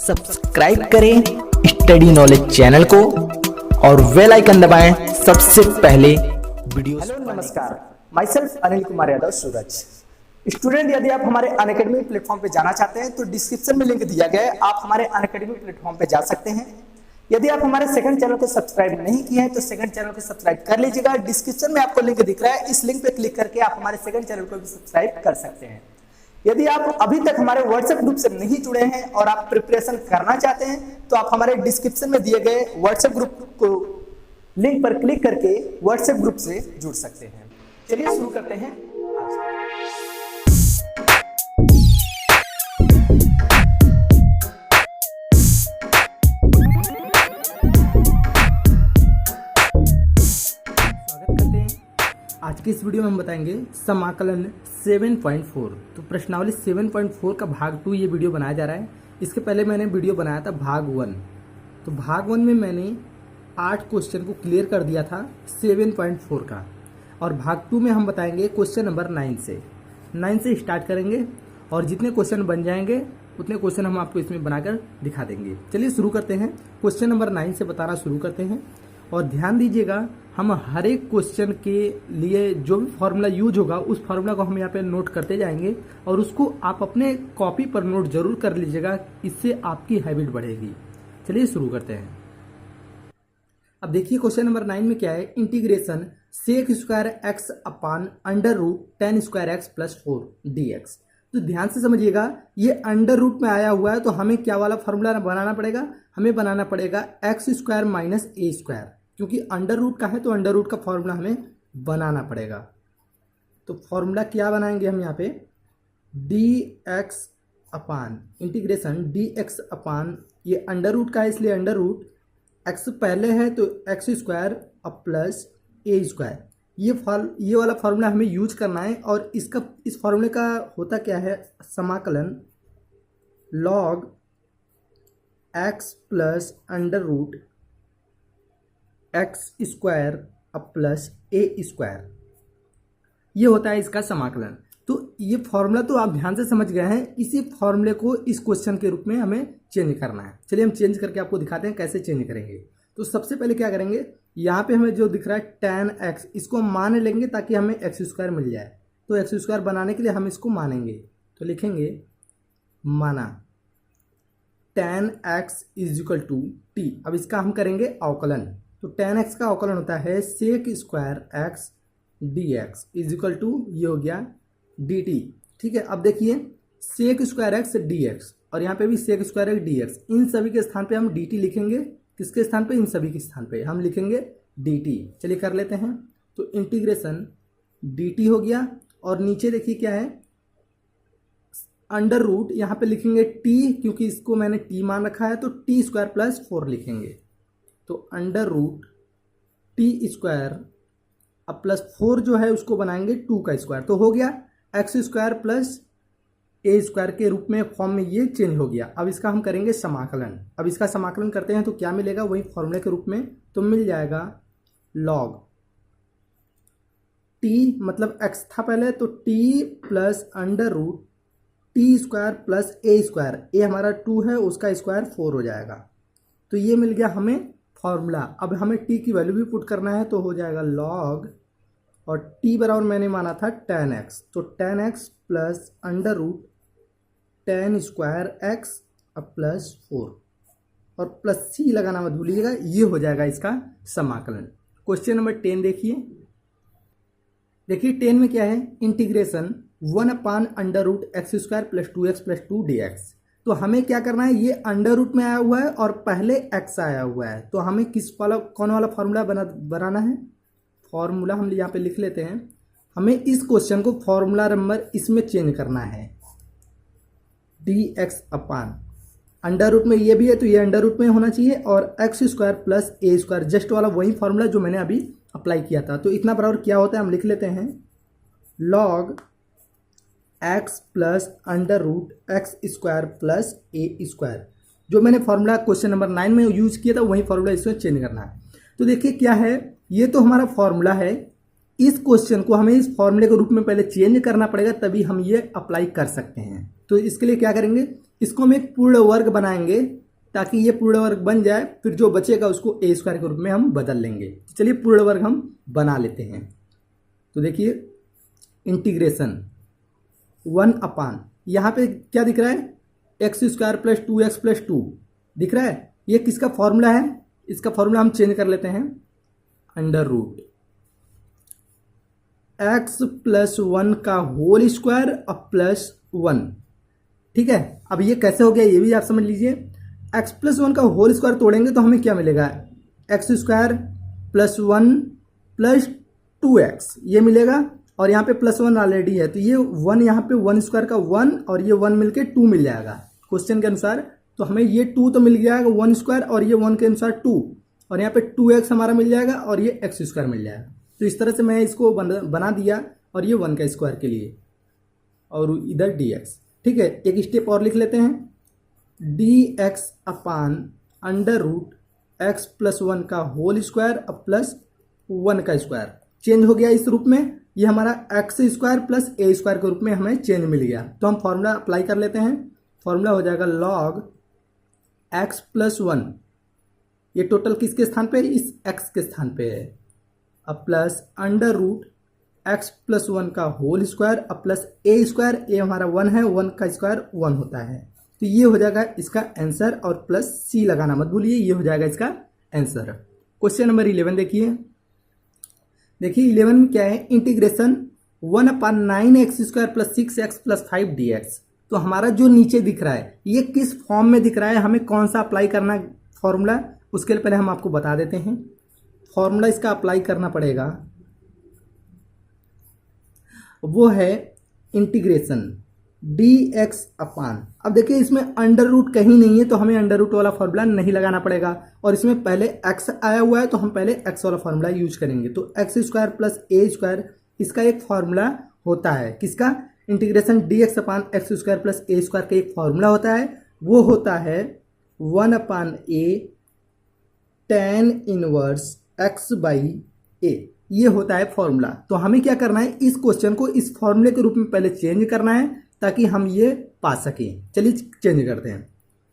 Subscribe करें study knowledge channel को और बेल आइकन दबाएं सबसे पहले वीडियो। हेलो नमस्कार, my self Anil Kumar Yadav Suraj. Student, यदि आप हमारे अनअकैडमी प्लेटफॉर्म पे जाना चाहते हैं तो डिस्क्रिप्शन में लिंक दिया गया है, आप हमारे अनअकैडमी प्लेटफॉर्म पे जा सकते हैं। यदि आप हमारे सेकंड चैनल को सब्सक्राइब नहीं किए हैं तो सेकंड चैनल को सब्सक्राइब कर लीजिएगा। डिस्क्रिप्शन में आपको लिंक दिख रहा है, इस लिंक पे क्लिक करके आप हमारे सेकंड चैनल को भी सब्सक्राइब कर सकते हैं। यदि आप अभी तक हमारे व्हाट्सएप ग्रुप से नहीं जुड़े हैं और आप प्रिपरेशन करना चाहते हैं तो आप हमारे डिस्क्रिप्शन में दिए गए व्हाट्सएप ग्रुप को लिंक पर क्लिक करके व्हाट्सएप ग्रुप से जुड़ सकते हैं। चलिए शुरू करते हैं। आज की इस वीडियो में हम बताएंगे समाकलन 7.4। तो प्रश्नावली 7.4 का भाग 2 ये वीडियो बनाया जा रहा है। इसके पहले मैंने वीडियो बनाया था भाग 1। तो भाग 1 में मैंने 8 क्वेश्चन को क्लियर कर दिया था 7.4 का, और भाग 2 में हम बताएंगे क्वेश्चन नंबर 9 से स्टार्ट करेंगे, और जितने क्वेश्चन बन जाएंगे उतने क्वेश्चन हम आपको इसमें बनाकर दिखा देंगे। चलिए शुरू करते हैं। क्वेश्चन नंबर 9 से बताना शुरू करते हैं, और ध्यान दीजिएगा हम हर एक क्वेश्चन के लिए जो भी फॉर्मूला यूज होगा उस फॉर्मूला को हम यहाँ पे नोट करते जाएंगे, और उसको आप अपने कॉपी पर नोट जरूर कर लीजिएगा, इससे आपकी हैबिट बढ़ेगी। चलिए शुरू करते हैं। अब देखिए क्वेश्चन नंबर 9 में क्या है, integration sec square x upon under root tan square x plus 4 dx। तो ध्यान से समझिएगा, ये अंडर रूट में आया हुआ है तो हमें क्या वाला फॉर्मूला बनाना पड़ेगा, हमें बनाना पड़ेगा x square minus a square, क्योंकि अंडर रूट का है तो अंडर रूट का फॉर्मूला हमें बनाना पड़ेगा। तो फॉर्मूला क्या बनाएंगे हम यहाँ पे, डी एक्स अपान इंटीग्रेशन डी एक्स अपान, ये अंडर रूट का है इसलिए अंडर रूट एक्स पहले है तो एक्स स्क्वायर अब प्लस ए स्क्वायर। ये वाला फॉर्मूला हमें यूज करना है, और इस फॉर्मूले का होता क्या है, समाकलन log x plus under root x square अब प्लस ए स्क्वायर, ये होता है इसका समाकलन। तो ये फॉर्मूला तो आप ध्यान से समझ गए हैं, इसी फॉर्मूले को इस क्वेश्चन के रूप में हमें चेंज करना है। चलिए हम चेंज करके आपको दिखाते हैं कैसे चेंज करेंगे। तो सबसे पहले क्या करेंगे, यहाँ पे हमें जो दिख रहा है tan x, इसको हम मान लेंगे ताकि हमें एक्स स्क्वायर मिल जाए। तो एक्स स्क्वायर बनाने के लिए हम इसको मानेंगे, तो लिखेंगे माना tan x is equal to t. अब इसका हम करेंगे अवकलन, तो tan x का अवकलन होता है sec square x dx is equal to ये हो गया dt। ठीक है, अब देखिए सेक स्क्वायर x dx, और यहाँ पे भी सेक स्क्वायर x dx, इन सभी के स्थान पे हम dt लिखेंगे। किसके स्थान पे, इन सभी के स्थान पे हम लिखेंगे dt। चलिए कर लेते हैं। तो इंटीग्रेशन dt हो गया, और नीचे देखिए क्या है, अंडर रूट यहाँ पे लिखेंगे t, क्योंकि इसको मैंने t मान रखा है, तो टी स्क्वायर प्लस 4 लिखेंगे। तो अंडर रूट टी स्क्वायर अब प्लस 4 जो है उसको बनाएंगे 2 का स्क्वायर, तो हो गया x square plus a square के रूप में फॉर्म में ये चेंज हो गया। अब इसका हम करेंगे समाकलन। अब इसका समाकलन करते हैं तो क्या मिलेगा, वही फॉर्मूले के रूप में, तो मिल जाएगा लॉग टी, मतलब एक्स था पहले, तो t plus under root t square plus a square, a हमारा 2 है उसका स्क्वायर 4 हो जाएगा। तो ये मिल गया हमें फॉर्मूला। अब हमें टी की वैल्यू भी पुट करना है, तो हो जाएगा लॉग, और टी बराबर मैंने माना था tan x, तो tan x plus under root tan square x अब प्लस 4, और प्लस सी लगाना मत भूलिएगा, ये हो जाएगा इसका समाकलन। क्वेश्चन नंबर 10 देखिए 10 में क्या है, integration 1 upon under root x square plus 2x plus 2 dx। तो हमें क्या करना है, ये अंडर रूट में आया हुआ है और पहले x आया हुआ है, तो हमें कौन वाला फॉर्मूला बनाना है, फॉर्मूला हम यहाँ पे लिख लेते हैं। हमें इस क्वेश्चन को फॉर्मूला नंबर इसमें चेंज करना है, d x upon under root में ये भी है तो ये अंडर रूट में होना चाहिए, और x square plus a square just वाला वही फॉर्मूला जो मैंने अभी अप्लाई किया था। तो इतना बराबर क्या होता है, हम लिख लेते हैं log x plus under root x square plus a square, जो मैंने फॉर्मूला क्वेश्चन नंबर 9 में यूज किया था वही फॉर्मूला इसमें चेंज करना है। तो देखिए क्या है, ये तो हमारा फॉर्मूला है, इस क्वेश्चन को हमें इस फॉर्मूले के रूप में पहले चेंज करना पड़ेगा, तभी हम ये अप्लाई कर सकते हैं। तो इसके लिए क्या करेंगे, इसको हम एक पूर्ण वर्ग बनाएंगे ताकि ये पूर्ण वर्ग बन जाए, फिर जो बचेगा उसको ए स्क्वायर के रूप में हम बदल लेंगे। तो चलिए पूर्ण वर्ग हम बना लेते हैं। तो देखिए इंटीग्रेशन 1 यहाँ पे क्या दिख रहा है, x square plus 2x plus 2 दिख रहा है। ये किसका फॉर्मूला है, इसका फॉर्मूला हम चेंज कर लेते हैं, अंडर रूट x प्लस 1 का होल स्क्वायर अब प्लस 1। ठीक है, अब ये कैसे हो गया ये भी आप समझ लीजिए। x प्लस 1 का होल स्क्वायर तोड़ेंगे तो हमें क्या मिलेगा, x square plus 1 plus 2x ये मिलेगा, और यहाँ पे प्लस 1 ऑलरेडी है तो ये 1 यहाँ पे 1 स्क्वायर का 1 और ये 1 मिलके 2 मिल जाएगा क्वेश्चन के अनुसार। तो हमें ये 2 तो मिल गया 1 स्क्वायर और ये 1 के अनुसार 2, और यहाँ पे 2x हमारा मिल जाएगा और ये x स्क्वायर मिल जाएगा। तो इस तरह से मैं इसको बना दिया, और ये 1 का स्क्वायर के लिए और इधर dx। ठीक है, एक स्टेप और लिख लेते हैं, dx upon under root x plus 1 का होल स्क्वायर अब प्लस 1 का स्क्वायर चेंज हो गया इस रूप में। ये हमारा x square plus a square के रूप में हमें चेंज मिल गया। तो हम फॉर्मूला अप्लाई कर लेते हैं, फॉर्मूला हो जाएगा log x प्लस 1, ये टोटल किसके स्थान पे, इस x के स्थान पे है, अब plus under root x plus 1 का होल स्क्वायर अब प्लस ए स्क्वायर, ए हमारा 1 है, 1 का स्क्वायर 1 होता है। तो ये हो जाएगा इसका आंसर, और प्लस सी लगाना मत भूलिए, ये हो जाएगा इसका आंसर। क्वेश्चन नंबर 11 देखिए 11 में क्या है, integration 1/9x square plus 6x plus 5 dx। तो हमारा जो नीचे दिख रहा है ये किस फॉर्म में दिख रहा है, हमें कौन सा अप्लाई करना है फॉर्मूला, उसके लिए पहले हम आपको बता देते हैं। फॉर्मूला इसका अप्लाई करना पड़ेगा, वो है इंटीग्रेशन dx अपान, अब देखिए इसमें अंडर रूट कहीं नहीं है तो हमें अंडर रूट वाला फॉर्मूला नहीं लगाना पड़ेगा, और इसमें पहले x आया हुआ है तो हम पहले x वाला फॉर्मूला यूज करेंगे। तो x square plus a square इसका एक फॉर्मूला होता है, किसका, integration dx upon x square plus a square का एक फॉर्मूला होता है, वो होता है 1/a tan inverse x by a, ये होता है फॉर्मूला। तो हमें क्या करना है, इस क्वेश्चन को इस फॉर्मूले के रूप में पहले चेंज करना है ताकि हम ये पा सकें। चलिए चेंज करते हैं।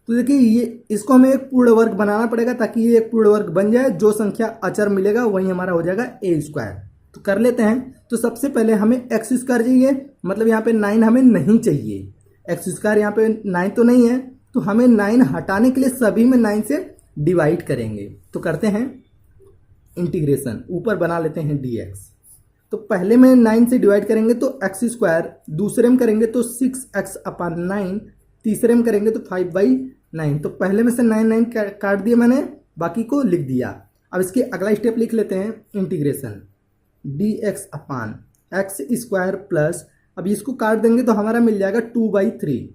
तो देखिए ये इसको हमें एक पूर्ण वर्ग बनाना पड़ेगा ताकि ये एक पूर्ण वर्ग बन जाए, जो संख्या अचर मिलेगा वही हमारा हो जाएगा ए स्क्वायर। तो कर लेते हैं। तो सबसे पहले हमें एक्स स्क्वायर चाहिए, मतलब यहाँ पे 9 हमें नहीं चाहिए, एक्स स्क्वायर यहाँ पे 9 तो नहीं है, तो हमें 9 हटाने के लिए सभी में 9 से डिवाइड करेंगे। तो करते हैं इंटीग्रेशन, ऊपर बना लेते हैं dx। तो पहले में 9 से डिवाइड करेंगे तो एक्स स्क्वायर, दूसरे में करेंगे तो 6x अपान 9, तीसरे में करेंगे तो 5/9। तो पहले में से 9 काट दिए मैंने, बाकी को लिख दिया। अब इसके अगला स्टेप लिख लेते हैं, इंटीग्रेशन dx अपान एक्स स्क्वायर प्लस, अब इसको काट देंगे तो हमारा मिल जाएगा 2/3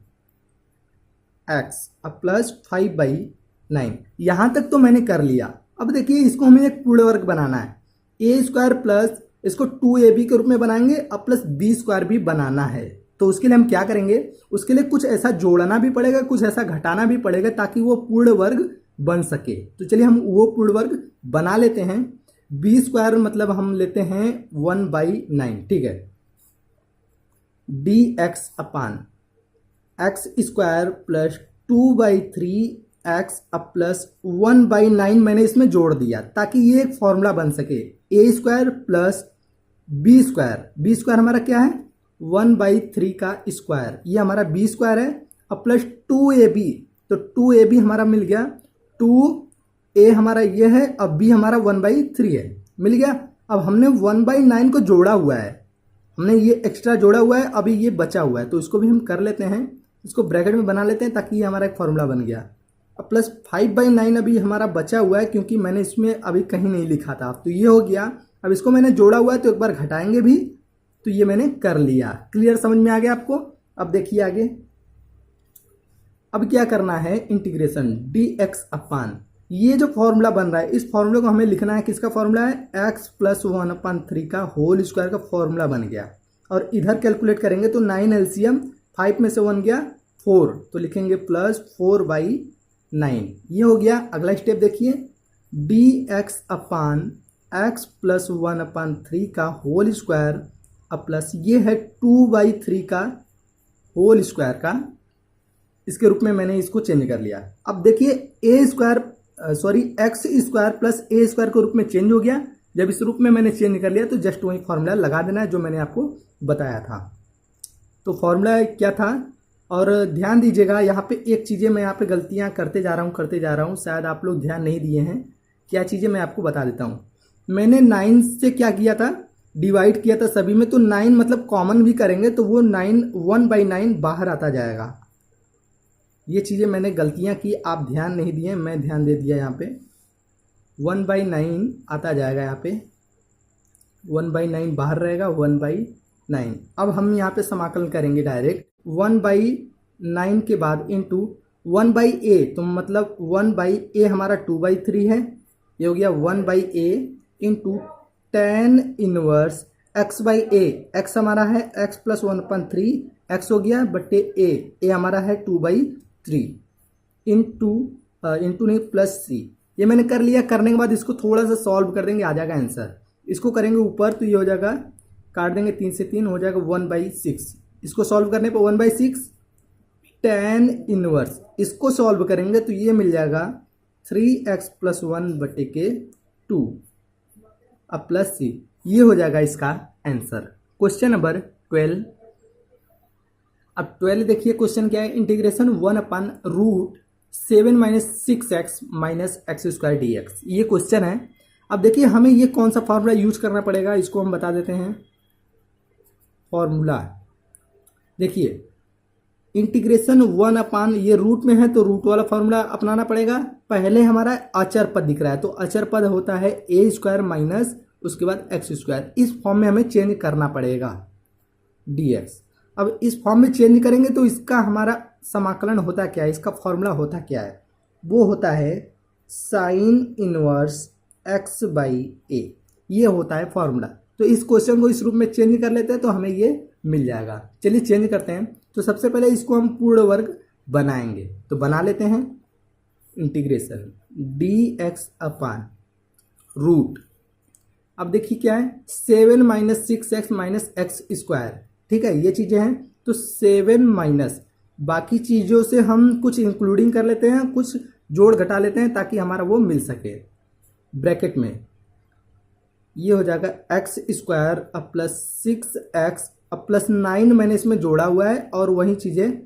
x अब प्लस 5/9। यहाँ तक तो मैंने कर लिया। अब देखिए इसको हमें एक पूर्ण वर्ग बनाना है, ए स्क्वायर प्लस इसको 2ab के रूप में बनाएंगे, अब प्लस बी स्क्वायर भी बनाना है। तो उसके लिए हम क्या करेंगे, उसके लिए कुछ ऐसा जोड़ना भी पड़ेगा, कुछ ऐसा घटाना भी पड़ेगा ताकि वो पूर्ण वर्ग बन सके। तो चलिए हम वो पूर्ण वर्ग बना लेते हैं। बी स्क्वायर मतलब हम लेते हैं 1/9, ठीक है, dx अपान एक्स स्क्वायर प्लस 2/3x अब प्लस 1/9 मैंने इसमें जोड़ दिया ताकि ये एक फॉर्मूला बन सके, a square plus b square. B square हमारा क्या है, 1/3 का स्क्वायर, ये हमारा बी स्क्वायर है, अब प्लस 2ab। तो 2ab हमारा मिल गया, 2a हमारा ये है, अब b हमारा 1/3 है, मिल गया। अब हमने 1/9 को जोड़ा हुआ है, हमने ये एक्स्ट्रा जोड़ा हुआ है, अभी ये बचा हुआ है तो इसको भी हम कर लेते हैं, इसको ब्रैकेट में बना लेते हैं ताकि ये हमारा एक फॉर्मूला बन गया। अब प्लस 5/9 अभी हमारा बचा हुआ है क्योंकि मैंने इसमें अभी कहीं नहीं लिखा था, तो ये हो गया। अब इसको मैंने जोड़ा हुआ है तो एक बार घटाएंगे भी, तो ये मैंने कर लिया। क्लियर, समझ में आ गया आपको। अब देखिए आगे, अब क्या करना है, इंटीग्रेशन dx अपान ये जो फॉर्मूला बन रहा है, इस फॉर्मूले को हमें लिखना है, किसका फॉर्मूला है, x प्लस 1/3 का होल स्क्वायर का फॉर्मूला बन गया। और इधर कैलकुलेट करेंगे तो 9 एलसीएम, 5 में से 1 गया 4, तो लिखेंगे प्लस 4/9, ये हो गया। अगला स्टेप देखिए, dx अपान x प्लस 1/3 का होल स्क्वायर अब प्लस ये है 2/3 का होल स्क्वायर का इसके रूप में मैंने इसको चेंज कर लिया। अब देखिए x square plus a square के रूप में चेंज हो गया। जब इस रूप में मैंने चेंज कर लिया तो जस्ट वही फॉर्मूला लगा देना है जो मैंने आपको बताया था। तो फॉर्मूला क्या था, और ध्यान दीजिएगा यहाँ पे एक चीज़ें मैं यहाँ पे गलतियाँ करते जा रहा हूँ, शायद आप लोग ध्यान नहीं दिए हैं। क्या चीज़ें मैं आपको बता देता हूँ। मैंने 9 से क्या किया था, डिवाइड किया था सभी में, तो 9 मतलब कॉमन भी करेंगे तो वो 9 1/9 बाहर आता जाएगा। ये चीज़ें मैंने गलतियाँ की, आप ध्यान नहीं दिए, मैं ध्यान दे दिया। यहाँ पे 1/9 आता जाएगा, यहाँ पे 1/9 बाहर रहेगा, 1/9। अब हम यहाँ पे समाकलन करेंगे डायरेक्ट 1/9 के बाद इंटू 1/a, तो मतलब 1/a हमारा 2/3 है, ये हो गया 1/a into tan inverse x/a। x हमारा है x + 1/3, x हो गया बट्टे a हमारा है 2/3 इंटू नहीं प्लस c। ये मैंने कर लिया। करने के बाद इसको थोड़ा सा सॉल्व कर देंगे, आ जाएगा आंसर। इसको करेंगे ऊपर तो ये हो जाएगा, काट देंगे 3 से 3 हो जाएगा 1/6। इसको सॉल्व करने पर 1/6 tan इनवर्स, इसको सॉल्व करेंगे तो ये मिल जाएगा 3x + 1/2 अब प्लस c। ये हो जाएगा इसका आंसर। Question number 12। अब 12 देखिए क्वेश्चन क्या है, इंटीग्रेशन 1/√7 - 6x - x² dx, ये क्वेश्चन है। अब देखिए हमें ये कौन सा फॉर्मूला यूज करना पड़ेगा, इसको हम बता देते हैं। फॉर्मूला देखिए, इंटीग्रेशन 1 ये रूट में है तो रूट वाला फॉर्मूला अपनाना पड़ेगा। पहले हमारा अचर पद दिख रहा है तो अचर पद होता है a² माइनस उसके बाद x²। इस फॉर्म में हमें चेंज करना पड़ेगा dx। अब इस फॉर्म में चेंज करेंगे तो इसका हमारा समाकलन होता क्या है, इसका फॉर्मूला होता क्या है, वो होता है साइन इनवर्स x/a, ये होता है फॉर्मूला। तो इस क्वेश्चन को इस रूप में चेंज कर लेते हैं तो हमें ये मिल जाएगा। चलिए चेंज करते हैं। तो सबसे पहले इसको हम पूर्ण वर्ग बनाएंगे, तो बना लेते हैं। इंटीग्रेशन dx/रूट, अब देखिए क्या है 7 - 6x - x², ठीक है, ये चीज़ें हैं। तो 7 माइनस बाकी चीज़ों से हम कुछ इंक्लूडिंग कर लेते हैं, कुछ जोड़ घटा लेते हैं ताकि हमारा वो मिल सके। ब्रैकेट में ये हो जाएगा x² अब प्लस 6x अब प्लस 9 मैंने इसमें जोड़ा हुआ है, और वही चीज़ें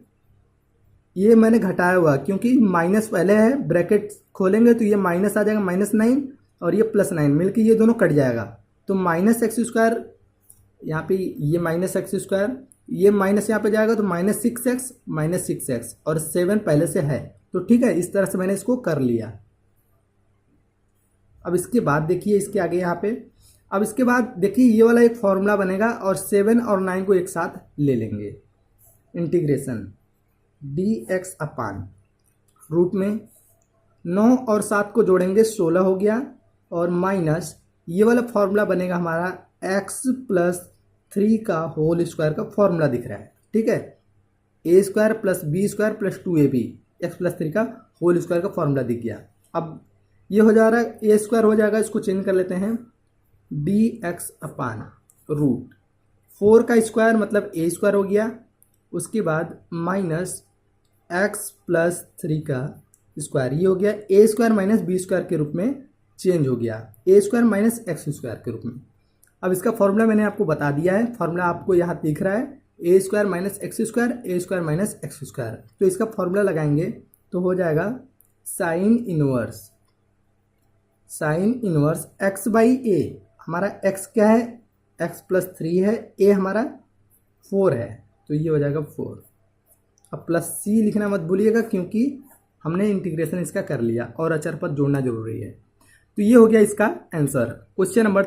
ये मैंने घटाया हुआ है क्योंकि माइनस पहले है। ब्रैकेट खोलेंगे तो ये माइनस आ जाएगा -9 और ये +9 मिलकर ये दोनों कट जाएगा। तो -x², यहाँ पे ये -x², ये माइनस यहाँ पे जाएगा तो -6x -6x, और 7 पहले से है। तो ठीक है, इस तरह से मैंने इसको कर लिया। अब इसके बाद देखिए इसके आगे यहाँ पे, अब इसके बाद देखिए ये वाला एक फॉर्मूला बनेगा और 7 और 9 को एक साथ ले लेंगे। इंटीग्रेशन dx/रूट में 9 और 7 को जोड़ेंगे 16 हो गया, और माइनस ये वाला फॉर्मूला बनेगा हमारा x + 3 का होल स्क्वायर का फॉर्मूला दिख रहा है, ठीक है, a² + b² + 2ab x + 3 का होल स्क्वायर का फॉर्मूला दिख गया। अब ये हो जा रहा है a² हो जाएगा, इसको चेंज कर लेते हैं dx/रूट 4 का स्क्वायर मतलब a² हो गया, उसके बाद माइनस x + 3 का स्क्वायर, ये हो गया a² - b² के रूप में चेंज हो गया, a² - x² के रूप में। अब इसका फॉर्मूला मैंने आपको बता दिया है, फॉर्मूला आपको यहाँ दिख रहा है a² - x², a² - x²। तो इसका फॉर्मूला लगाएंगे तो हो जाएगा साइन इनवर्स x/a। हमारा x क्या है, x + 3 है, a हमारा 4 है, तो ये हो जाएगा 4। अब प्लस c लिखना मत भूलिएगा क्योंकि हमने इंटीग्रेशन इसका कर लिया और अचर पद जोड़ना जरूरी है। तो ये हो गया इसका आंसर। क्वेश्चन नंबर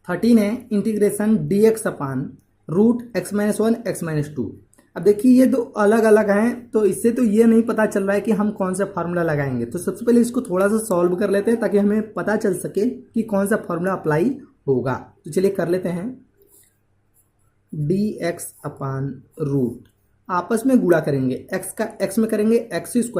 13 है इंटीग्रेशन dx/रूट x - 1 x - 2। अब देखिए ये दो अलग अलग हैं, तो इससे तो ये नहीं पता चल रहा है कि हम कौन सा फार्मूला लगाएंगे। तो सबसे पहले इसको थोड़ा सा सॉल्व कर लेते हैं ताकि हमें पता चल सके कि कौन सा फार्मूला अप्लाई होगा। तो चलिए कर लेते हैं। dx/रूट आपस में गुणा करेंगे, x का x में करेंगे x² -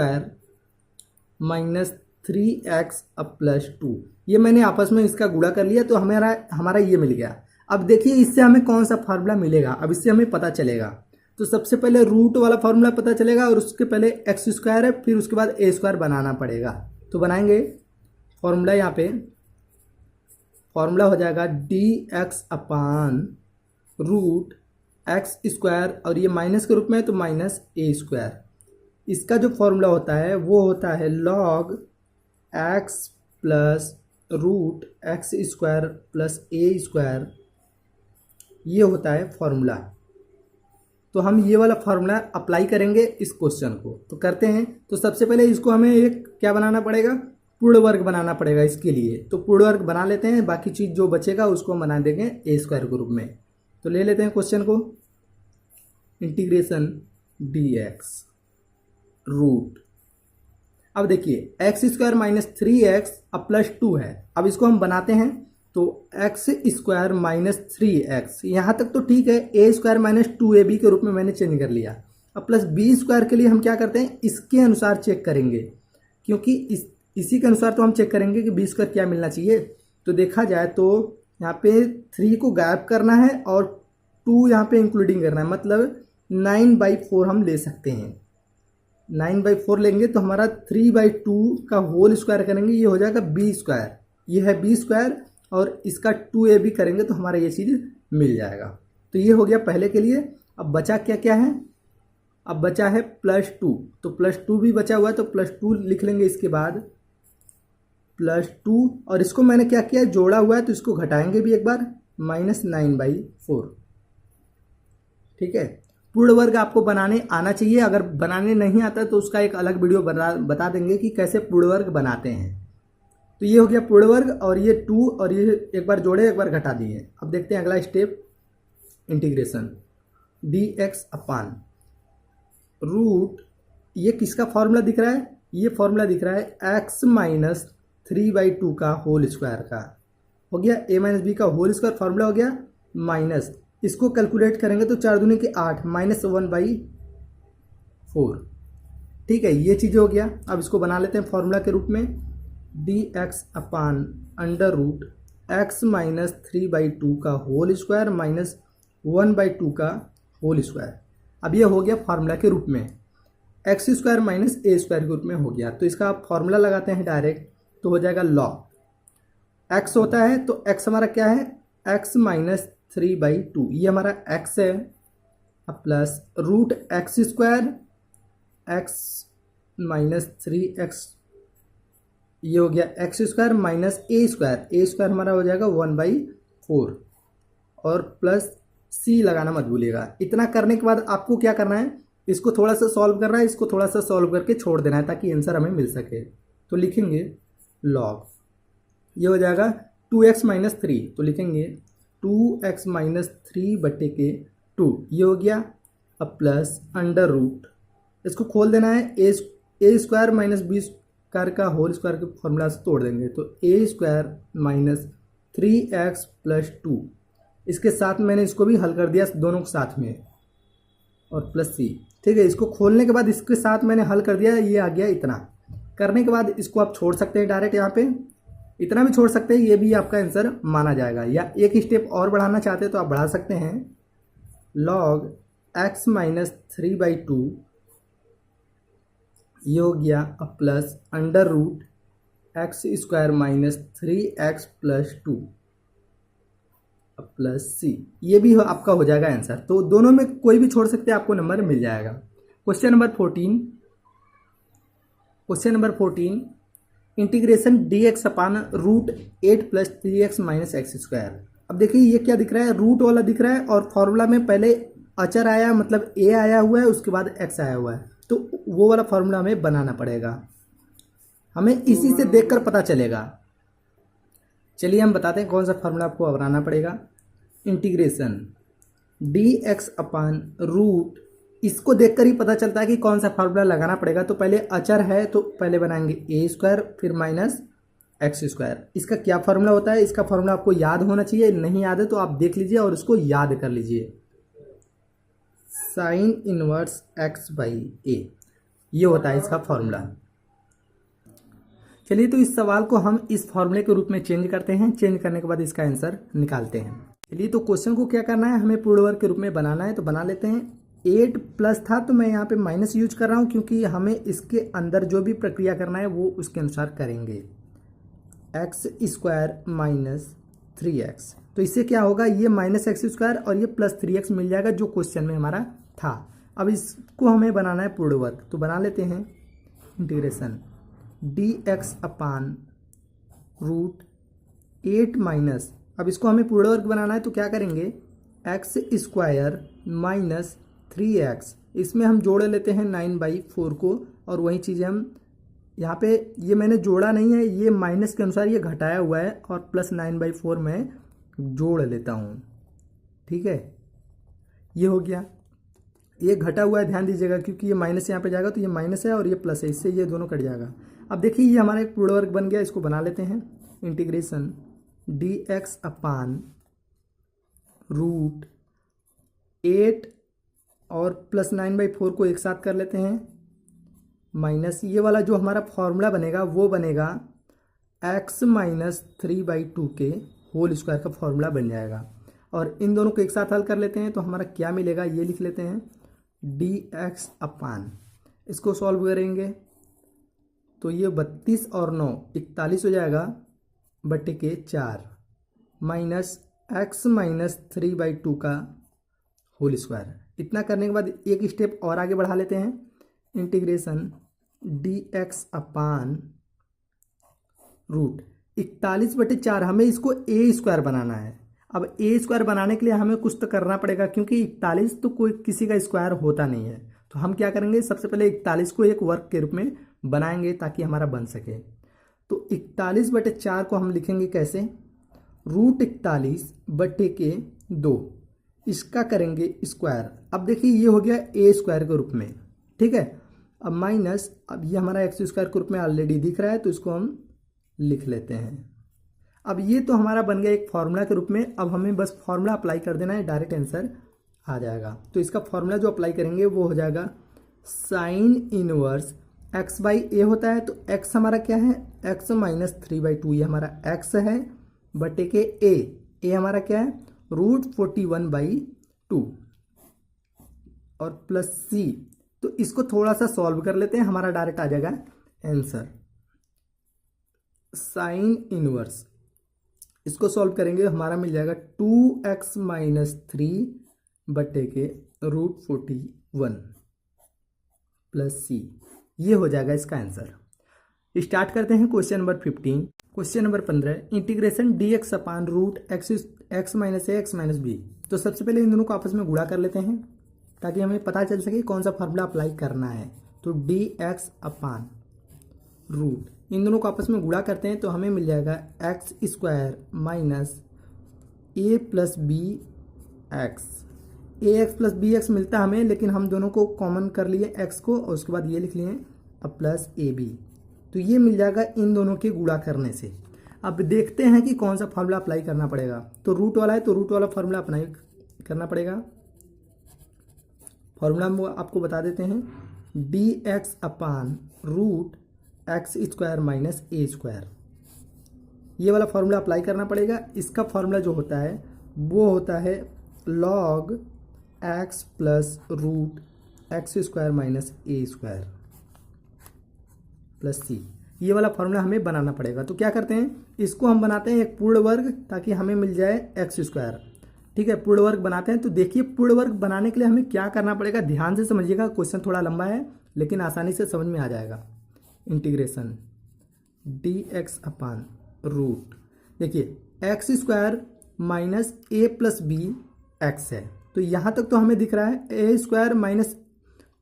3x + 2। ये मैंने आपस में इसका गुणा कर लिया तो हमारा ये मिल गया। अब देखिए इससे हमें कौन सा फार्मूला मिलेगा, अब इससे हमें पता चलेगा। तो सबसे पहले रूट वाला फॉर्मूला पता चलेगा और उसके पहले एक्स स्क्वायर है, फिर उसके बाद ए स्क्वायर बनाना पड़ेगा। तो बनाएंगे फॉर्मूला, यहाँ पे फॉर्मूला हो जाएगा d x upon root x square, और ये माइनस के रूप में है तो माइनस ए स्क्वायर। इसका जो फॉर्मूला होता है वो होता है log x plus root x square plus a square, ये होता है फॉर्मूला। तो हम ये वाला फॉर्मूला अप्लाई करेंगे इस क्वेश्चन को, तो करते हैं। तो सबसे पहले इसको हमें एक क्या बनाना पड़ेगा, पूर्ण वर्ग बनाना पड़ेगा इसके लिए। तो पूर्ण वर्ग बना लेते हैं, बाकी चीज़ जो बचेगा उसको हम बना देंगे ए स्क्वायर के रूप में। तो ले लेते हैं क्वेश्चन को, इंटीग्रेशन डी एक्स रूट, अब देखिए एक्स स्क्वायर माइनस 3x अब प्लस 2 है। अब इसको हम बनाते हैं, तो एक्स स्क्वायर माइनस 3x, यहाँ तक तो ठीक है। ए स्क्वायर माइनस 2ab के रूप में मैंने चेंज कर लिया। अब प्लस बी स्क्वायर के लिए हम क्या करते हैं, इसके अनुसार चेक करेंगे, क्योंकि इसी के अनुसार तो हम चेक करेंगे कि बी स्क्वायर क्या मिलना चाहिए। तो देखा जाए तो यहाँ पे 3 को गायब करना है और 2 यहाँ पे इंक्लूडिंग करना है, मतलब 9/4 हम ले सकते हैं। 9/4 लेंगे तो हमारा 3/2 का होल स्क्वायर करेंगे, ये हो जाएगा बी स्क्वायर। ये है बी स्क्वायर और इसका 2ab करेंगे तो हमारा ये चीज़ मिल जाएगा। तो ये हो गया पहले के लिए। अब बचा क्या क्या है, अब बचा है +2, तो +2 भी बचा हुआ है, तो +2 लिख लेंगे। इसके बाद +2, और इसको मैंने क्या किया, जोड़ा हुआ है तो इसको घटाएंगे भी एक बार, -9/4। ठीक है, पूर्ण वर्ग आपको बनाने आना चाहिए। अगर बनाने नहीं आता तो उसका एक अलग वीडियो बता देंगे कि कैसे पूर्ण वर्ग बनाते हैं। तो ये हो गया पूर्ण वर्ग, और ये 2 और ये एक बार जोड़े एक बार घटा दिए। अब देखते हैं अगला step, integration d x upon root, ये किसका फॉर्मूला दिख रहा है, ये फॉर्मूला दिख रहा है एक्स माइनस 3/2 का होल स्क्वायर का। हो गया ए माइनस बी का होल स्क्वायर फॉर्मूला हो गया, माइनस इसको कैलकुलेट करेंगे तो 4 दूनी के 8 -1/4। ठीक है, ये चीज़ हो गया। अब इसको बना लेते हैं फॉर्मूला के रूप में, d x upon under root x minus 3/2 का होल स्क्वायर माइनस 1/2 का होल स्क्वायर। अब ये हो गया फार्मूला के रूप में, x square minus a square के रूप में हो गया। तो इसका आप फार्मूला लगाते हैं डायरेक्ट, तो हो जाएगा लॉग एक्स होता है, तो एक्स हमारा क्या है, एक्स माइनस 3/2, ये हमारा एक्स है, अब plus root x square x minus 3x, ये हो गया x square minus a square हमारा हो जाएगा 1/4, और प्लस सी लगाना मत भूलिएगा। इतना करने के बाद आपको क्या करना है, इसको थोड़ा सा सॉल्व करना है, इसको थोड़ा सा सॉल्व करके छोड़ देना है ताकि आंसर हमें मिल सके। तो लिखेंगे लॉग, ये हो जाएगा 2x माइनस 3, तो लिखेंगे 2x माइनस 3/2, ये हो गया। अब प्लस अंडर रूट, इसको खोल देना है, ए स्क्वायर माइनस बी स्क्वायर का होल स्क्वायर के फॉर्मूला से तोड़ देंगे, तो ए स्क्वायर माइनस 3x प्लस 2, इसके साथ मैंने इसको भी हल कर दिया दोनों के साथ में, और प्लस सी। ठीक है, इसको खोलने के बाद इसके साथ मैंने हल कर दिया, ये आ गया। इतना करने के बाद इसको आप छोड़ सकते हैं डायरेक्ट, यहाँ पे इतना भी छोड़ सकते हैं, ये भी आपका आंसर माना जाएगा। या एक स्टेप और बढ़ाना चाहते हैं तो आप बढ़ा सकते हैं, लॉग एक्स माइनस 3/2, ये हो गया, अब plus under root x square minus 3x plus 2, अब प्लस सी, ये भी आपका हो जाएगा आंसर। तो दोनों में कोई भी छोड़ सकते हैं, आपको नंबर मिल जाएगा। Question number 14, integration d x upon root 8 plus 3x minus x square. अब देखिए ये क्या दिख रहा है, रूट वाला दिख रहा है, और फॉर्मूला में पहले अचर आया, मतलब ए आया हुआ है, उसके बाद एक्स आया हुआ है, तो वो वाला फॉर्मूला हमें बनाना पड़ेगा। हमें इसी से देखकर पता चलेगा। चलिए हम बताते हैं कौन सा फॉर्मूला आपको बनाना पड़ेगा। Integration d x upon root, इसको देखकर ही पता चलता है कि कौन सा फार्मूला लगाना पड़ेगा। तो पहले अचर है तो पहले बनाएंगे ए स्क्वायर फिर माइनस एक्स स्क्वायर। इसका क्या फार्मूला होता है, इसका फार्मूला आपको याद होना चाहिए, नहीं याद है तो आप देख लीजिए और इसको याद कर लीजिए। साइन इनवर्स x/a, ये होता है इसका फार्मूला। चलिए तो इस सवाल को हम इस फार्मूले के रूप में चेंज करते हैं, चेंज करने के बाद इसका आंसर निकालते हैं। चलिए तो क्वेश्चन को क्या करना है, हमें पूर्ण वर्ग के रूप में बनाना है, तो बना लेते हैं। 8 प्लस था तो मैं यहाँ पे माइनस यूज कर रहा हूँ क्योंकि हमें इसके अंदर जो भी प्रक्रिया करना है वो उसके अनुसार करेंगे। एक्स स्क्वायर माइनस 3x, तो इससे क्या होगा, ये माइनस एक्स स्क्वायर और ये प्लस 3x मिल जाएगा जो क्वेश्चन में हमारा था। अब इसको हमें बनाना है पूर्ण वर्ग, तो बना लेते हैं integration dx upon root 8 minus, अब इसको हमें पूर्ण वर्ग बनाना है तो क्या करेंगे, एक्स स्क्वायर माइनस 3x, इसमें हम जोड़ लेते हैं 9/4 को, और वही चीज़ें हम यहाँ पे, ये मैंने जोड़ा नहीं है, ये माइनस के अनुसार ये घटाया हुआ है, और प्लस 9/4 में जोड़ लेता हूँ। ठीक है, ये हो गया, ये घटा हुआ है, ध्यान दीजिएगा क्योंकि ये माइनस यहाँ पे जाएगा तो ये माइनस है और ये प्लस है, इससे ये दोनों कट जाएगा। अब देखिए ये हमारा एक पूर्ण वर्ग बन गया, इसको बना लेते हैं इंटीग्रेशन dx अपान रूट 8 और प्लस 9/4 को एक साथ कर लेते हैं, माइनस ये वाला जो हमारा फॉर्मूला बनेगा वो बनेगा x माइनस 3/2 के होल स्क्वायर का फॉर्मूला बन जाएगा। और इन दोनों को एक साथ हल कर लेते हैं तो हमारा क्या मिलेगा, ये लिख लेते हैं dx अपान, इसको सॉल्व करेंगे तो ये 32 और 9 41 हो जाएगा बटे के 4 माइनस x माइनस 3/2 का होल स्क्वायर। इतना करने के बाद एक स्टेप और आगे बढ़ा लेते हैं, इंटीग्रेशन dx अपान रूट 41/4, हमें इसको a स्क्वायर बनाना है। अब a स्क्वायर बनाने के लिए हमें कुछ तो करना पड़ेगा क्योंकि 41 तो कोई किसी का स्क्वायर होता नहीं है, तो हम क्या करेंगे, सबसे पहले 41 को एक वर्ग के रूप में बनाएंगे ताकि हमारा बन सके। तो 41/4 को हम लिखेंगे कैसे, रूट 41/2, इसका करेंगे स्क्वायर। अब देखिए ये हो गया a स्क्वायर के रूप में, ठीक है। अब माइनस, अब ये हमारा x स्क्वायर के रूप में ऑलरेडी दिख रहा है तो इसको हम लिख लेते हैं। अब ये तो हमारा बन गया एक फॉर्मूला के रूप में, अब हमें बस फॉर्मूला अप्लाई कर देना है, डायरेक्ट आंसर आ जाएगा। तो इसका फॉर्मूला जो अप्लाई करेंगे वो हो जाएगा साइन इनवर्स x/a होता है, तो x हमारा क्या है, x माइनस 3/2, ये हमारा x है, बटे के a हमारा क्या है, रूट 41/2 और प्लस c, तो इसको थोड़ा सा सॉल्व कर लेते हैं, हमारा डायरेक्ट आ जाएगा आंसर। साइन इनवर्स, इसको सॉल्व करेंगे हमारा मिल जाएगा 2x माइनस 3 बटे के रूट 41 प्लस c, ये हो जाएगा इसका आंसर। स्टार्ट करते हैं question number 15। Question number 15, integration dx upon root x minus a x minus b। तो सबसे पहले इन दोनों को आपस में गुणा कर लेते हैं ताकि हमें पता चल सके कौन सा फार्मूला अप्लाई करना है। तो dx अपान रूट, इन दोनों को आपस में गुणा करते हैं तो हमें मिल जाएगा x square minus a plus b x, a x plus b x मिलता है हमें, लेकिन हम दोनों को कॉमन कर लिए x को और उसके बाद ये लिख लिए अब प्लस ए बी, तो ये मिल जाएगा इन दोनों के गुणा करने से। अब देखते हैं कि कौन सा फार्मूला अप्लाई करना पड़ेगा। तो रूट वाला है तो रूट वाला फार्मूला अप्लाई करना पड़ेगा। फार्मूला हम आपको बता देते हैं, dx upon root x square minus a square, ये वाला फार्मूला अप्लाई करना पड़ेगा। इसका फार्मूला जो होता है वो होता है log x plus root x square minus a square plus c, ये वाला फार्मूला हमें बनाना पड़ेगा। तो क्या करते हैं, इसको हम बनाते हैं एक पूर्ण वर्ग ताकि हमें मिल जाए एक्स स्क्वायर, ठीक है। पूर्ण वर्ग बनाते हैं तो देखिए पूर्ण वर्ग बनाने के लिए हमें क्या करना पड़ेगा, ध्यान से समझिएगा, क्वेश्चन थोड़ा लंबा है लेकिन आसानी से समझ में आ जाएगा। इंटीग्रेशन dx अपान रूट, देखिए x square minus a plus b x है, तो यहाँ तक तो हमें दिख रहा है। ए स्क्वायर माइनस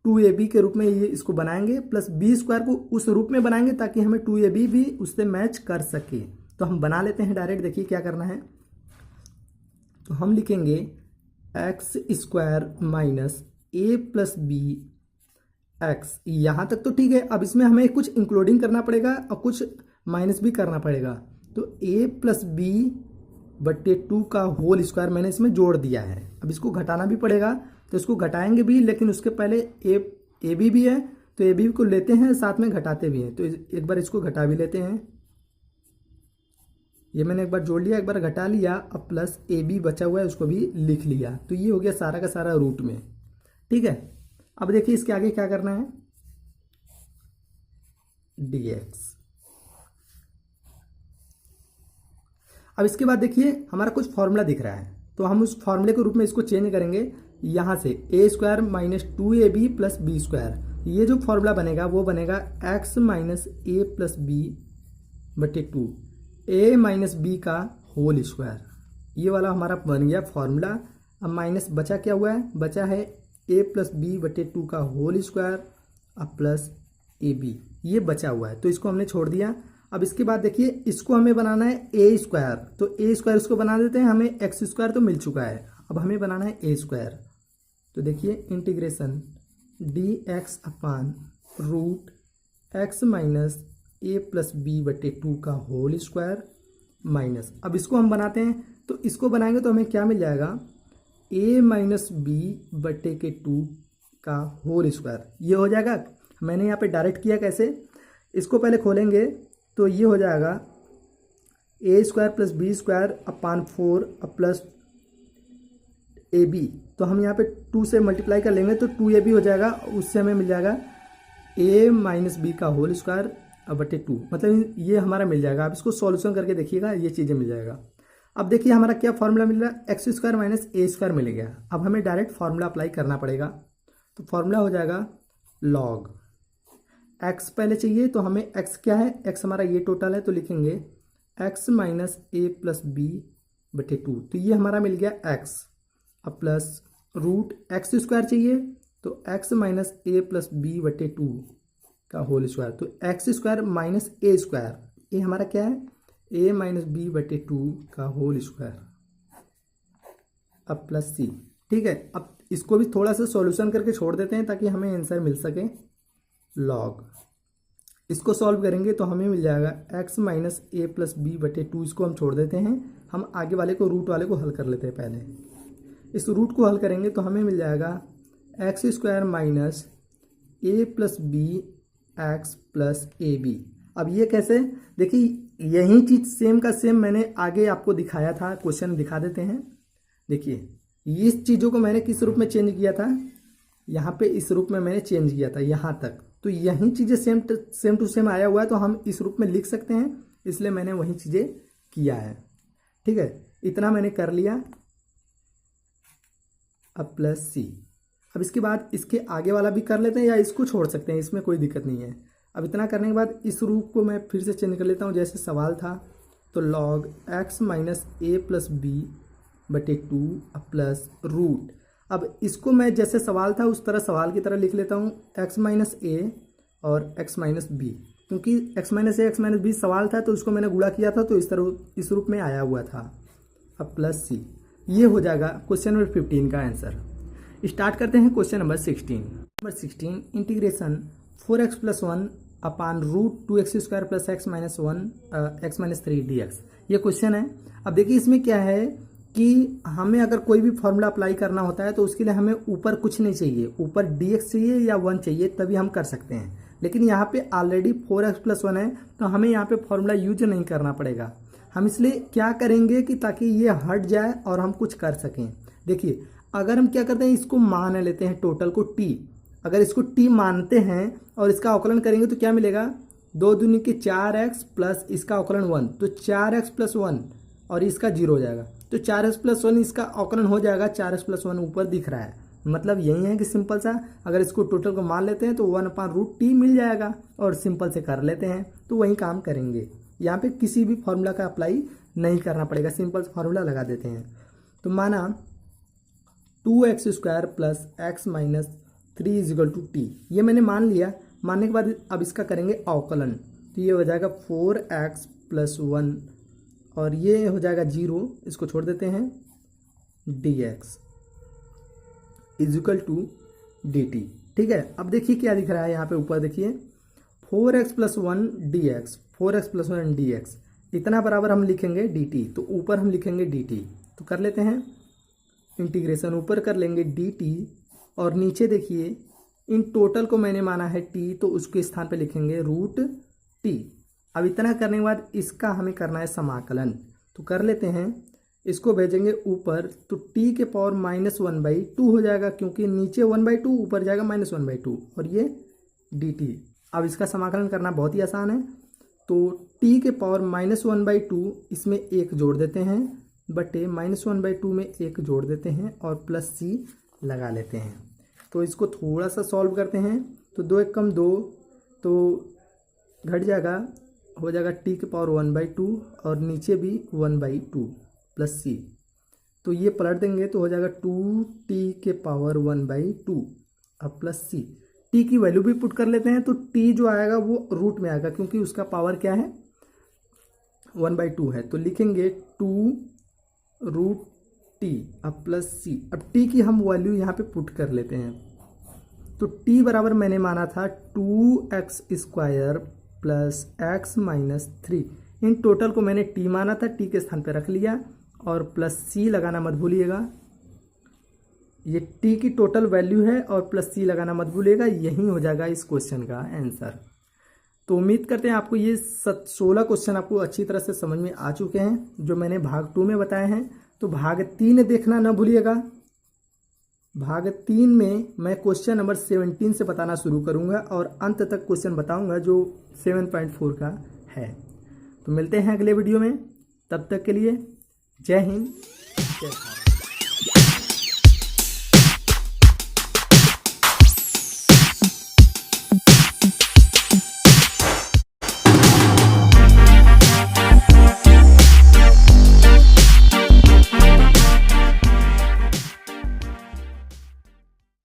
2ab के रूप में ये इसको बनाएंगे, प्लस बी स्क्वायर को उस रूप में बनाएंगे ताकि हमें 2ab भी उससे मैच कर सके। तो हम बना लेते हैं डायरेक्ट, देखिए क्या करना है। तो हम लिखेंगे x square minus a plus b x, यहाँ तक तो ठीक है। अब इसमें हमें कुछ इंक्लूडिंग करना पड़ेगा और कुछ माइनस भी करना पड़ेगा। तो a प्लस बी बट्टे 2 का होल स्क्वायर मैंने इसमें जोड़ दिया है। अब इसको घटाना भी पड़ेगा तो इसको घटाएंगे भी, लेकिन उसके पहले ए बी भी है तो ए बी को लेते हैं साथ में घटाते भी हैं। तो एक बार इसको घटा भी लेते हैं, ये मैंने एक बार जोड़ लिया, एक बार घटा लिया, अब प्लस ए बी बचा हुआ है उसको भी लिख लिया। तो ये हो गया सारा का सारा रूट में, ठीक है। अब देखिए इसके आगे क्या करना है, dx। अब इसके बाद देखिए हमारा कुछ फॉर्मूला दिख रहा है, तो हम उस फॉर्मूले के रूप में इसको चेंज करेंगे यहाँ से a square minus 2ab plus b square. ये जो फॉर्मूला बनेगा वो बनेगा x minus a plus b बटे 2 ए माइनस बी का होल स्क्वायर। ये वाला हमारा बन गया फॉर्मूला। अब माइनस बचा क्या हुआ है, बचा है ए प्लस बी बटे 2 का होल स्क्वायर अब प्लस ए बी, ये बचा हुआ है तो इसको हमने छोड़ दिया। अब इसके बाद देखिए इसको हमें बनाना है ए स्क्वायर, तो ए स्क्वायर इसको बना देते हैं, हमें एक्स स्क्वायर तो मिल चुका है, अब हमें बनाना है ए स्क्वायर। तो देखिए integration d x upon root x minus a plus b बटे 2 का होल स्क्वायर माइनस, अब इसको हम बनाते हैं तो इसको बनाएंगे तो हमें क्या मिल जाएगा, ए माइनस बी बटे के 2 का होल स्क्वायर। ये हो जाएगा, मैंने यहाँ पे डायरेक्ट किया कैसे, इसको पहले खोलेंगे तो ये हो जाएगा a square plus b square upon 4 plus a b, तो हम यहाँ पे 2 से मल्टीप्लाई कर लेंगे तो 2ab हो जाएगा, उससे हमें मिल जाएगा a माइनस बी का होल स्क्वायर बटे 2, मतलब ये हमारा मिल जाएगा। आप इसको सॉल्यूशन करके देखिएगा, ये चीज़ें मिल जाएगा। अब देखिए हमारा क्या फॉर्मूला मिल रहा है, x square minus a square मिल गया। अब हमें डायरेक्ट फार्मूला अप्लाई करना पड़ेगा, तो फार्मूला हो जाएगा लॉग एक्स पहले चाहिए, तो हमें एक्स क्या है, एक्स हमारा ये टोटल है तो लिखेंगे x minus a plus b बटे 2, तो ये हमारा मिल गया एक्स। अब प्लस रूट एक्स स्क्वायर चाहिए तो x minus a plus b बटे 2 का होल स्क्वायर, तो x square minus a square, ये हमारा क्या है ए माइनस बी बटे 2 का होल स्क्वायर अब प्लस सी। ठीक है, अब इसको भी थोड़ा सा सॉल्यूशन करके छोड़ देते हैं ताकि हमें आंसर मिल सके। लॉग इसको सॉल्व करेंगे तो हमें मिल जाएगा x minus a plus b बटे 2, इसको हम छोड़ देते हैं, हम आगे वाले को रूट वाले को हल कर लेते हैं। पहले इस रूट को हल करेंगे तो हमें मिल जाएगा x square minus a plus b x plus a b. अब ये कैसे, देखिए यही चीज़ सेम का सेम मैंने आगे आपको दिखाया था, क्वेश्चन दिखा देते हैं। देखिए इस चीज़ों को मैंने किस रूप में चेंज किया था, यहाँ पे इस रूप में मैंने चेंज किया था यहाँ तक, तो यही चीज़ें सेम टू सेम आया हुआ है तो हम इस रूप में लिख सकते हैं, इसलिए मैंने वही चीज़ें किया है। ठीक है, इतना मैंने कर लिया। अब प्लस सी, अब इसके बाद इसके आगे वाला भी कर लेते हैं या इसको छोड़ सकते हैं, इसमें कोई दिक्कत नहीं है। अब इतना करने के बाद इस रूप को मैं फिर से चेंज कर लेता हूँ, जैसे सवाल था तो log x minus a plus b बटे 2 प्लस रूट, अब इसको मैं जैसे सवाल था उस तरह सवाल की तरह लिख लेता हूँ, x माइनस ए और x माइनस बी, क्योंकि x माइनस ए एक्स माइनस बी सवाल था तो उसको मैंने गुणा किया था तो इस रूप में आया हुआ था। अब प्लस सी, ये हो जाएगा क्वेश्चन नंबर 15 का आंसर। स्टार्ट करते हैं question number 16। Number 16 integration 4x plus 1 upon root 2x square plus x minus 1 x minus 3 dx, ये क्वेश्चन है। अब देखिए इसमें क्या है कि हमें अगर कोई भी फॉर्मूला अप्लाई करना होता है तो उसके लिए हमें ऊपर कुछ नहीं चाहिए, ऊपर dx चाहिए या 1 चाहिए तभी हम कर सकते हैं, लेकिन यहाँ पे ऑलरेडी 4x प्लस 1 है तो हमें यहाँ पे फॉर्मूला यूज नहीं करना पड़ेगा। हम इसलिए क्या करेंगे कि ताकि ये हट जाए और हम कुछ कर सकें। देखिए अगर हम क्या करते हैं, इसको मान लेते हैं टोटल को t, अगर इसको t मानते हैं और इसका अवकलन करेंगे तो क्या मिलेगा, 2 दूनी के 4x प्लस इसका अवकलन 1, तो 4x प्लस 1 और इसका 0 हो जाएगा, तो 4x प्लस 1 इसका अवकलन हो जाएगा, 4x प्लस 1 ऊपर दिख रहा है, मतलब यही है कि सिंपल सा अगर इसको टोटल को मान लेते हैं तो 1/√t मिल जाएगा और सिंपल से कर लेते हैं तो वही काम करेंगे। यहाँ पे किसी भी फॉर्मूला का अप्लाई नहीं करना पड़ेगा, सिंपल फॉर्मूला लगा देते हैं। तो माना 2x square plus x minus 3 is equal to t, ये मैंने मान लिया। मानने के बाद अब इसका करेंगे अवकलन, तो ये हो जाएगा 4x प्लस 1 और ये हो जाएगा 0, इसको छोड़ देते हैं, dx इजिकल टू dt। ठीक है, अब देखिए क्या दिख रहा है यहाँ पे ऊपर, देखिए 4x plus 1 dx, 4x plus 1 dx, इतना बराबर हम लिखेंगे dt, तो ऊपर हम लिखेंगे dt, तो कर लेते हैं इंटीग्रेशन, ऊपर कर लेंगे dt और नीचे देखिए इन टोटल को मैंने माना है t, तो उसके स्थान पे लिखेंगे रूट t। अब इतना करने के बाद इसका हमें करना है समाकलन, तो कर लेते हैं इसको भेजेंगे ऊपर तो t के पावर -1/2 हो जाएगा, क्योंकि नीचे 1/2 ऊपर जाएगा -1/2 और ये dt। अब इसका समाकलन करना बहुत ही आसान है। तो t के पावर -1/2 इसमें 1 जोड़ देते हैं बटे -1/2 में 1 जोड़ देते हैं और प्लस c लगा लेते हैं। तो इसको थोड़ा सा सॉल्व करते हैं तो 2 1 कम 2 तो घट जाएगा, हो जाएगा t के पावर 1/2 और नीचे भी 1/2 प्लस c। तो ये पलट देंगे तो हो जाएगा 2t के पावर 1/2 अब प्लस c। t की वैल्यू भी पुट कर लेते हैं तो t जो आएगा वो रूट में आएगा, क्योंकि उसका पावर क्या है 1/2 है। तो लिखेंगे 2√t अब प्लस c। अब t की हम वैल्यू यहाँ पे पुट कर लेते हैं तो t बराबर मैंने माना था 2x² plus x minus 3। In total को मैंने t माना था, t के स्थान पे रख लिया और प्लस c लगाना मत भूलिएगा। ये t की टोटल वैल्यू है और प्लस c लगाना मत भूलिएगा। यही हो जाएगा इस क्वेश्चन का आंसर। तो उम्मीद करते हैं आपको ये 16 क्वेश्चन आपको अच्छी तरह से समझ में आ चुके हैं जो मैंने भाग 2 में बताए हैं। तो भाग 3 देखना ना भूलिएगा। भाग 3 में मैं क्वेश्चन नंबर 17 से बताना शुरू करूंगा और अंत तक क्वेश्चन बताऊंगा जो 7.4 का है। तो मिलते हैं अगले वीडियो में, तब तक के लिए जय हिंद जय भारत।